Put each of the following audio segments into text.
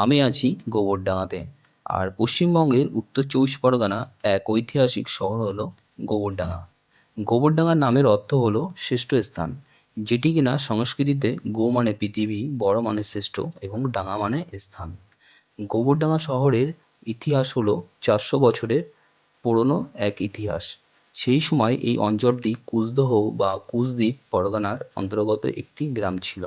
আমি আছি গোবরডাঙ্গাতে। আর পশ্চিমবঙ্গের উত্তর চব্বিশ পরগনা এক ঐতিহাসিক শহর হলো গোবরডাঙ্গা। গোবরডাঙ্গার নামের অর্থ হলো শ্রেষ্ঠ স্থান, যেটি কিনা সংস্কৃতিতে গো মানে পৃথিবী, বড় মানে শ্রেষ্ঠ এবং ডাঙ্গা মানে স্থান। গোবরডাঙ্গা শহরের ইতিহাস হলো 400 বছরের পুরনো এক ইতিহাস। সেই সময় এই অঞ্চলটি কুচদহ বা কুচদ্বীপ পরগনার অন্তর্গত একটি গ্রাম ছিল।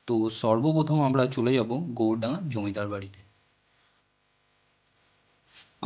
তো সর্বপ্রথম আমরা চলে যাব গোবরডাঙ্গা জমিদার বাড়িতে।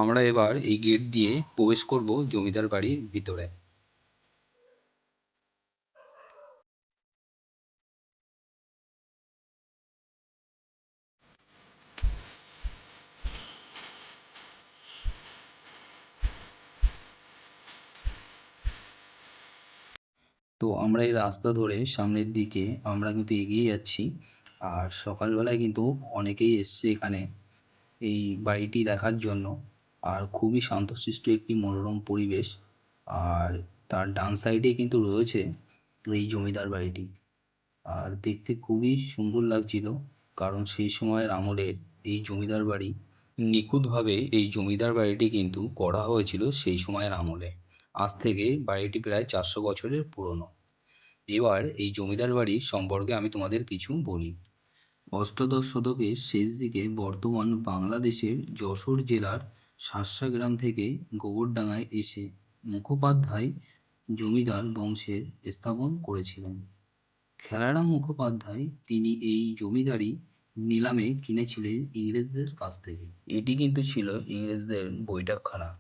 আমরা এবার এই গেট দিয়ে প্রবেশ করব জমিদার বাড়ির ভিতরে। তো আমরা এই রাস্তা ধরে সামনের দিকে আমরা কিন্তু এগিয়ে যাচ্ছি। আর সকালবেলায় কিন্তু অনেকেই এসছে এখানে এই বাড়িটি দেখার জন্য। আর খুবই শান্তশিষ্ট একটি মনোরম পরিবেশ। আর তার ডান সাইডে কিন্তু রয়েছে এই জমিদার বাড়িটি। আর দেখতে খুবই সুন্দর লাগছিল, কারণ সেই সময়ের আমলের এই জমিদার বাড়ি নিখুঁতভাবে এই জমিদার বাড়িটি কিন্তু করা হয়েছিল সেই সময়ের আমলে। আজ থেকে বাড়িটি প্রায় 400 বছরের পুরনো। এবার এই জমিদার বাড়ি সম্পর্কে আমি তোমাদের কিছু বলি। অষ্টাদশ শতকের শেষ দিকে বর্তমান বাংলাদেশের যশোর জেলার শার্শা গ্রাম থেকে গোবরডাঙ্গায় এসে মুখোপাধ্যায় জমিদার বংশের স্থাপন করেছিলেন। খেলারাম মুখোপাধ্যায় তিনি এই জমিদারি নিলামে কিনেছিলেন ইংরেজদের কাছ থেকে। এটি কিন্তু ছিল ইংরেজদের বৈঠকখানা।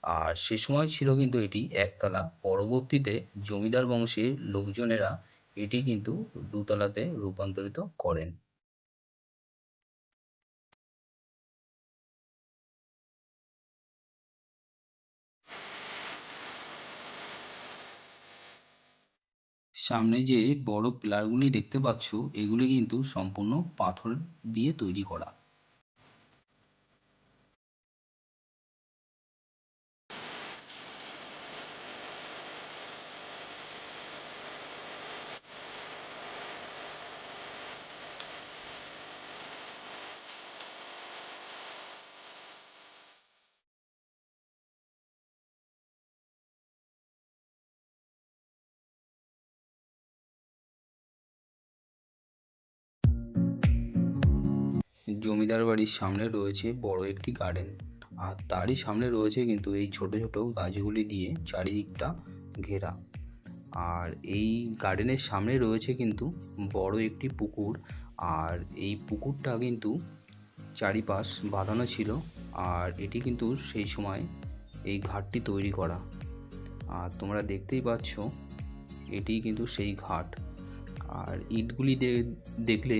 আর সে সময় ছিল কিন্তু এটি একতলা। পরবর্তীতে জমিদার বংশের লোকজনেরা এটি কিন্তু দোতলাতে রূপান্তরিত করেন। সামনে যে বড় পিলারগুলি দেখতে পাচ্ছ, এগুলি কিন্তু সম্পূর্ণ পাথর দিয়ে তৈরি করা। জমিদার বাড়ির সামনে রয়েছে বড় একটি গার্ডেন। আর তারই সামনে রয়েছে কিন্তু এই ছোট ছোট গাছগুলি দিয়ে চারিদিকটা ঘেরা। আর এই গার্ডেনের সামনে রয়েছে কিন্তু বড় একটি পুকুর। আর এই পুকুরটা কিন্তু চারিপাশ বাঁধানো ছিল। আর এটি কিন্তু সেই সময় এই ঘাটটি তৈরি করা। আর তোমরা দেখতেই পাচ্ছ এটি কিন্তু সেই ঘাট। আর ইটগুলি দেখলে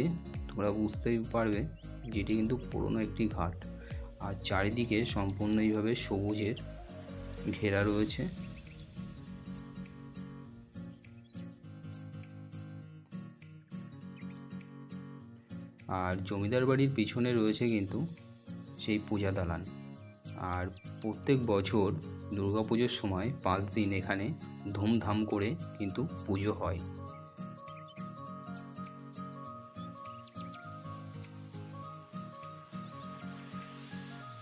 তোমরা বুঝতেই পারবে যেটি কিন্তু পুরনো একটি ঘাট। আর চারিদিকে সম্পূর্ণ এইভাবে সবুজের ঘেরা রয়েছে। আর জমিদার বাড়ির পিছনে রয়েছে কিন্তু সেই পূজা দালান। আর প্রত্যেক বছর দুর্গাপুজোর সময় 5 দিন এখানে ধুমধাম করে কিন্তু পুজো হয়।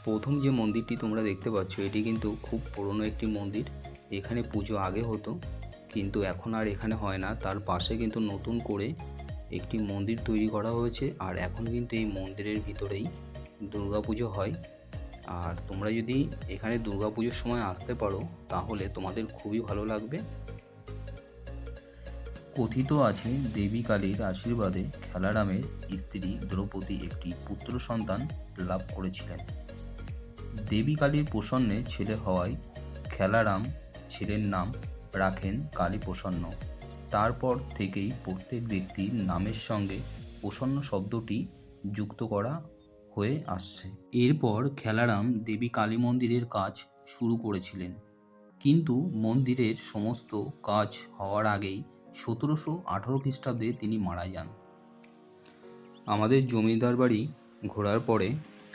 প্রথম যে মন্দিরটি তোমরা দেখতে পাচ্ছ, এটি কিন্তু খুব পুরনো একটি মন্দির। এখানে পুজো আগে হতো, কিন্তু এখন আর এখানে হয় না। তার পাশে কিন্তু নতুন করে একটি মন্দির তৈরি করা হয়েছে। আর এখন কিন্তু এই মন্দিরের ভিতরেই দুর্গাপুজো হয়। আর তোমরা যদি এখানে দুর্গাপুজোর সময় আসতে পারো তাহলে তোমাদের খুবই ভালো লাগবে। কথিত আছে দেবী কালীর আশীর্বাদে খেলারামের স্ত্রী দ্রৌপদী একটি পুত্র সন্তান লাভ করেছিলেন। দেবী কালীর প্রসন্নে ছেলে হওয়ায় খেলারাম ছেলের নাম রাখেন কালী প্রসন্ন। তারপর থেকেই প্রত্যেক ব্যক্তির নামের সঙ্গে প্রসন্ন শব্দটি যুক্ত করা হয়ে আসছে। এরপর খেলারাম দেবী কালী মন্দিরের কাজ শুরু করেছিলেন, কিন্তু মন্দিরের সমস্ত কাজ হওয়ার আগেই 1718 খ্রিস্টাব্দে তিনি মারা যান। আমাদের জমিদার বাড়ি ঘোরার পরে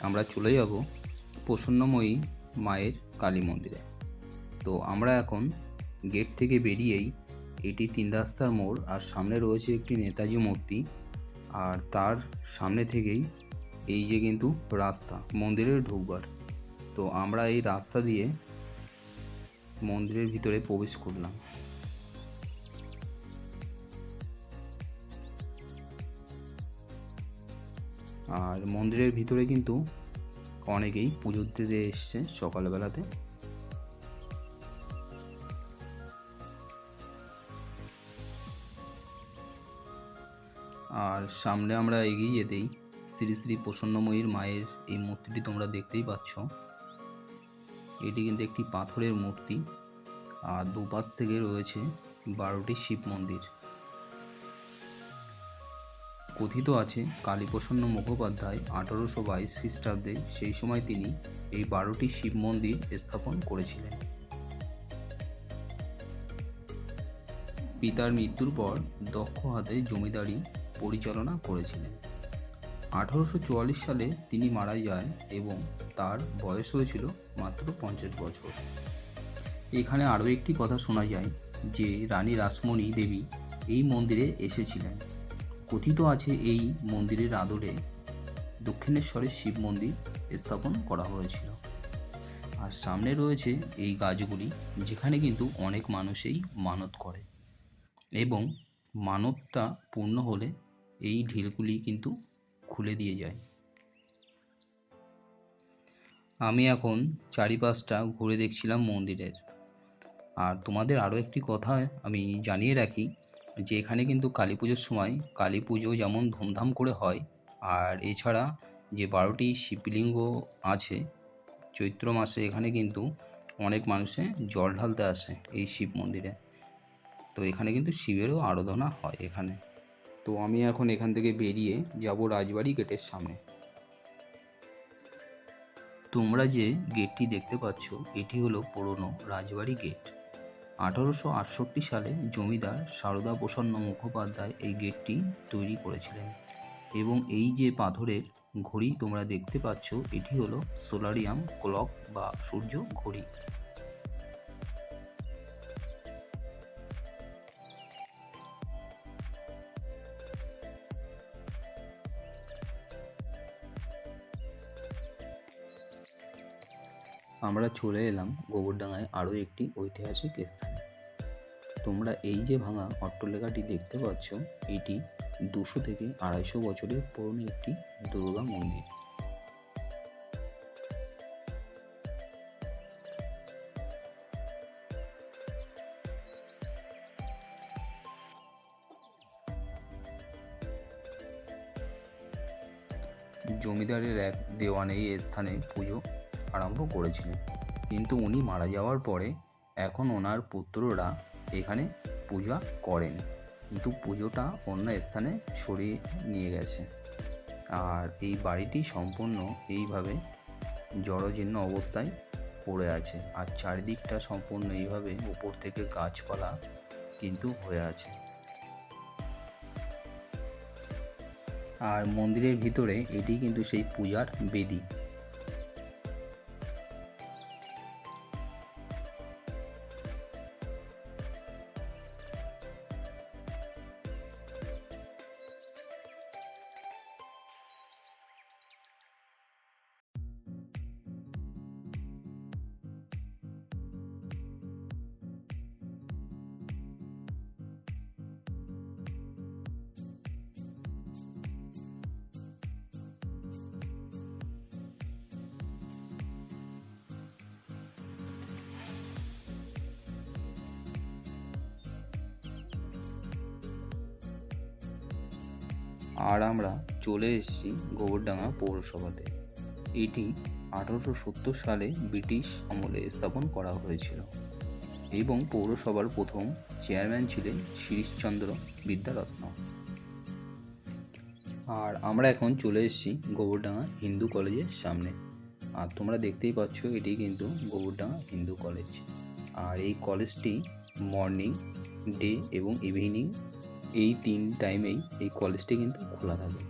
আমরা চলে যাব প্রসন্নময়ী মায়ের কালী মন্দিরে। তো আমরা এখন গেট থেকে বেরিয়েই, এটি 3 রাস্তার মোড়, আর সামনে রয়েছে একটি নেতাজি মূর্তি। আর তার সামনে থেকেই এই যে কিন্তু রাস্তা মন্দিরের ঢুকবার। তো আমরা এই রাস্তা দিয়ে মন্দিরের ভিতরে প্রবেশ করলাম। আর মন্দিরের ভিতরে কিন্তু অনেকেই পুজো দিতে এসছে সকালবেলাতে। আর সামনে আমরা এগিয়ে যেতেই শ্রী শ্রী প্রসন্নময়ীর মায়ের এই মূর্তিটি তোমরা দেখতেই পাচ্ছ। এটি কিন্তু একটি পাথরের মূর্তি, আর দুপাশ থেকে রয়েছে 12টি শিব মন্দির। কথিত আছে কালীপ্রসন্ন মুখোপাধ্যায় 1822 খ্রিস্টাব্দে সেই সময় তিনি এই 12টি শিব মন্দির স্থাপন করেছিলেন। পিতার মৃত্যুর পর দক্ষ হাতে জমিদারি পরিচালনা করেছিলেন। 1844 সালে তিনি মারা যান এবং তার বয়স হয়েছিল মাত্র 50 বছর। এখানে আরও একটি কথা শোনা যায় যে রানী রাসমণি দেবী এই মন্দিরে এসেছিলেন। কথিত আছে এই মন্দিরের আদলে দক্ষিণেশ্বরের শিব মন্দির স্থাপন করা হয়েছিল। আর সামনে রয়েছে এই গাছগুলি, যেখানে কিন্তু অনেক মানুষই মানত করে এবং মানতটা পূর্ণ হলে এই ঢিলগুলি কিন্তু খুলে দিয়ে যায়। আমি এখন চারিপাশটা ঘুরে দেখছিলাম মন্দিরের। আর তোমাদের আরও একটি কথা আমি জানিয়ে রাখি যে এখানে কিন্তু কালী পুজোর সময় কালী পুজো যেমন ধুমধাম করে হয়, আর এছাড়া যে 12টি শিবলিঙ্গ আছে চৈত্র মাসে এখানে কিন্তু অনেক মানুষে জল ঢালতে আসে এই শিব মন্দিরে। তো এখানে কিন্তু শিবেরও আরাধনা হয় এখানে। তো আমি এখন এখান থেকে বেরিয়ে যাব রাজবাড়ি গেটের সামনে। তোমরা যে গেটটি দেখতে পাচ্ছ এটি হলো পুরনো রাজবাড়ি গেট। 1868 সালে জমিদার সারদা প্রসন্ন মুখোপাধ্যায় এই গেটটি তৈরি করেছিলেন এবং এই যে পাথরের ঘড়ি তোমরা দেখতে পাচ্ছ এটি হলো সোলারিয়াম ক্লক বা সূর্য ঘড়ি। আমরা চলে এলাম গোবরডাঙ্গায় আরও একটি ঐতিহাসিক স্থানে। তোমরা এই যে ভাঙা অট্টালিকাটি দেখতে পাচ্ছ এটি 200 থেকে 250 বছরের পুরনো একটি দুর্গা মন্দির। জমিদারের এক দেওয়ান এই স্থানে পুজো আরম্ভ করেছিলেন, কিন্তু উনি মারা যাওয়ার পরে এখন ওনার পুত্ররা এখানে পূজা করেন, কিন্তু পুজোটা অন্য স্থানে সরিয়ে নিয়ে গেছে। আর এই বাড়িটি সম্পূর্ণ এইভাবে জরাজীর্ণ অবস্থায় পড়ে আছে, আর চারিদিকটা সম্পূর্ণ এইভাবে উপর থেকে গাছপালা কিন্তু হয়ে আছে। আর মন্দিরের ভিতরে এটি কিন্তু সেই পূজার বেদি। আর আমরা চলে এসেছি গোবরডাঙ্গা পৌরসভাতে। এটি 1870 সালে ব্রিটিশ আমলে স্থাপন করা হয়েছিল এবং পৌরসভার প্রথম চেয়ারম্যান ছিলেন শিরিশচন্দ্র বিদ্যারত্ন। আর আমরা এখন চলে এসেছি গোবরডাঙ্গা হিন্দু কলেজের সামনে। আর তোমরা দেখতেই পাচ্ছ এটি কিন্তু গোবরডাঙ্গা হিন্দু কলেজ। আর এই কলেজটি মর্নিং, ডে এবং ইভিনিং এই 3 টাইমেই এই কলেজটি কিন্তু খোলা থাকে।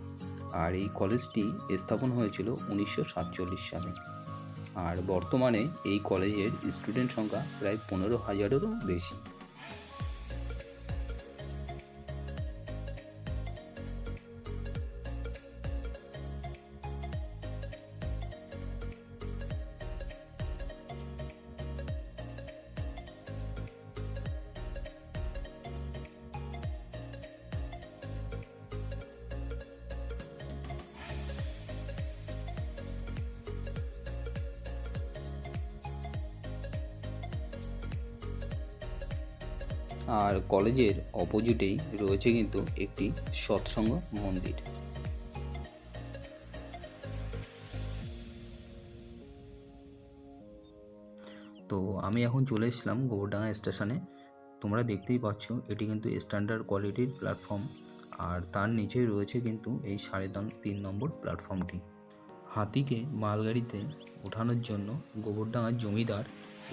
আর এই কলেজটি স্থাপন হয়েছিল 1947 সালে। আর বর্তমানে এই কলেজের স্টুডেন্ট সংখ্যা প্রায় 15,000-এরও বেশি। আর কলেজের অপোজিটেই রয়েছে কিন্তু একটি সৎসঙ্গ মন্দির। তো আমি এখন চলে এসেছিলাম গোবরডাঙ্গা স্টেশনে। তোমরা দেখতেই পাচ্ছ এটি কিন্তু স্ট্যান্ডার্ড কোয়ালিটির প্ল্যাটফর্ম, আর তার নিচেই রয়েছে কিন্তু এই 3.5 নম্বর প্ল্যাটফর্মটি। হাতিকে মালগাড়িতে ওঠানোর জন্য গোবরডাঙ্গার জমিদার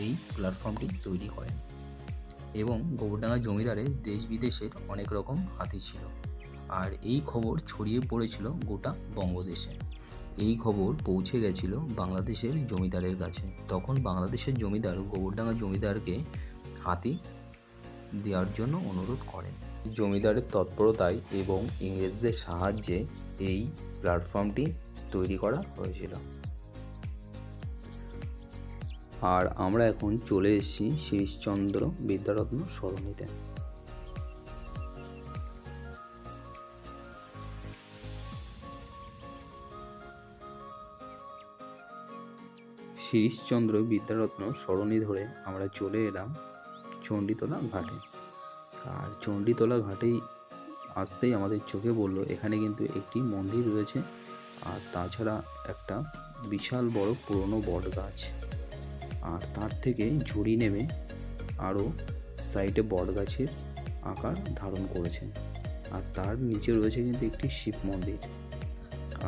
এই প্ল্যাটফর্মটি তৈরি করেন, এবং গোবরডাঙ্গা জমিদারের দেশ বিদেশের অনেক রকম হাতি ছিল, আর এই খবর ছড়িয়ে পড়েছিল গোটা বঙ্গদেশে। এই খবর পৌঁছে গেছিল বাংলাদেশের জমিদারের কাছে। তখন বাংলাদেশের জমিদার গোবরডাঙ্গা জমিদারকে হাতি দেওয়ার জন্য অনুরোধ করেন। জমিদারের তৎপরতায় এবং ইংরেজদের সাহায্যে এই প্ল্যাটফর্মটি তৈরি করা হয়েছিল। আর আমরা এখন চলে এসেছি শিরিশচন্দ্র বিদ্যারত্ন সরণিতে। শিরিশচন্দ্র বিদ্যারত্ন সরণি ধরে আমরা চলে এলাম চণ্ডীতলা ঘাটে। আর চণ্ডীতলা ঘাটেই আসতেই আমাদের চোখে পড়লো এখানে কিন্তু একটি মন্দির রয়েছে, আর তাছাড়া একটা বিশাল বড় পুরনো বট গাছ, আর তার থেকে ঝুড়ি নেমে আরও সাইডে বট গাছের আকার ধারণ করেছে, আর তার নিচে রয়েছে কিন্তু একটি শিব মন্দির।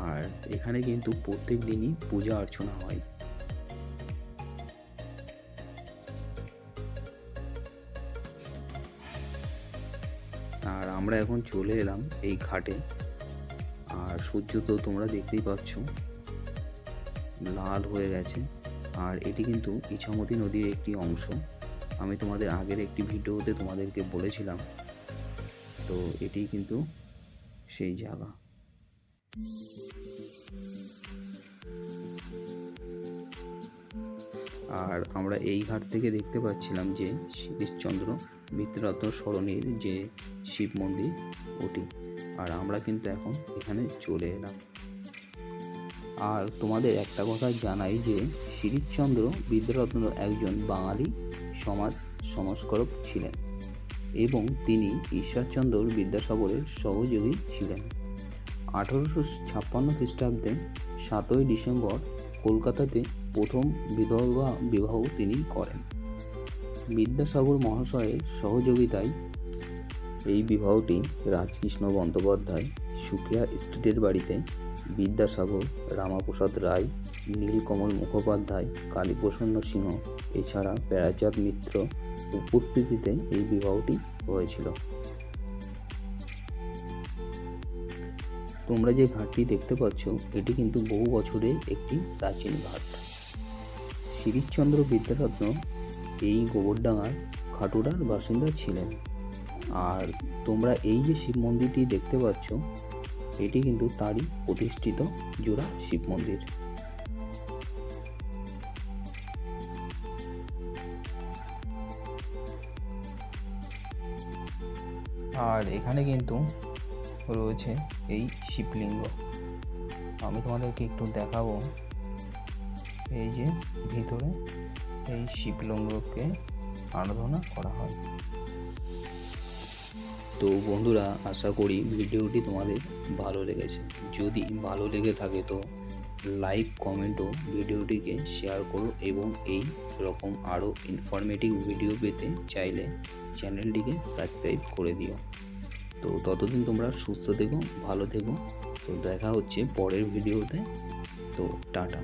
আর এখানে কিন্তু প্রত্যেক দিনই পূজা অর্চনা হয়। আর আমরা এখন চলে এলাম এই ঘাটে। আর সূর্য তো তোমরা দেখতেই পাচ্ছ লাল হয়ে গেছে, আর এটি কিন্তু ইছামতি নদীর একটি অংশ। আমি তোমাদের আগের একটি ভিডিওতে তোমাদেরকে বলেছিলাম, তো এটি কিন্তু সেই জায়গা। আর আমরা এই ঘাট থেকে দেখতে পাচ্ছিলাম যে শিরিশচন্দ্র বিদ্যারত্ন সরণির যে শিব মন্দির ওটি। আর আমরা কিন্তু এখন এখানে চলে এলাম। আর তোমাদের একটা কথা জানাই যে শিরিশচন্দ্র বিদ্যারত্ন একজন বাঙালি সমাজ সংস্কারক ছিলেন, এবং তিনি ঈশ্বরচন্দ্র বিদ্যাসাগরের সহযোগী ছিলেন। 1856 খ্রিস্টাব্দে 7ই ডিসেম্বর কলকাতাতে প্রথম বিধবা বিবাহ তিনি করেন। বিদ্যাসাগর মহাশয়ের সহযোগিতায় এই বিবাহটি রাজকৃষ্ণ বন্দ্যোপাধ্যায়, সুকিয়া স্ট্রিটের বাড়িতে বিদ্যাসাগর, রামাপ্রসাদ রায়, নীলকমল মুখোপাধ্যায়, কালীপ্রসন্ন সিংহ এছাড়া প্যারাচাঁদ মিত্র উপস্থিতিতে এই বিবাহটি হয়েছিল। তোমরা যে ঘাটটি দেখতে পাচ্ছ এটি কিন্তু বহু বছরের একটি প্রাচীন ঘাট। শিরিশচন্দ্র বিদ্যারত্ন এই গোবরডাঙ্গার খাটুরার বাসিন্দা ছিলেন। আর তোমরা এই যে শিব মন্দিরটি দেখতে পাচ্ছ এটি কিন্তু তারই প্রতিষ্ঠিত জোড়া শিব মন্দির। আর এখানে কিন্তু রয়েছে এই শিবলিঙ্গ। আমি তোমাদেরকে একটু দেখাবো। এই যে ভিতরে এই শিবলিঙ্গকে আরাধনা করা হয়। তো বন্ধুরা, আশা করি ভিডিওটি তোমাদের ভালো লেগেছে। যদি ভালো লেগে থাকে তো লাইক, কমেন্ট ও ভিডিওটিকে শেয়ার করো, এবং এই রকম আরও ইনফরমেটিভ ভিডিও পেতে চাইলে চ্যানেলটিকে সাবস্ক্রাইব করে দিও। তো ততদিন তোমরা সুস্থ থেকো, ভালো থেকো। তো দেখা হচ্ছে পরের ভিডিওতে। তো টাটা।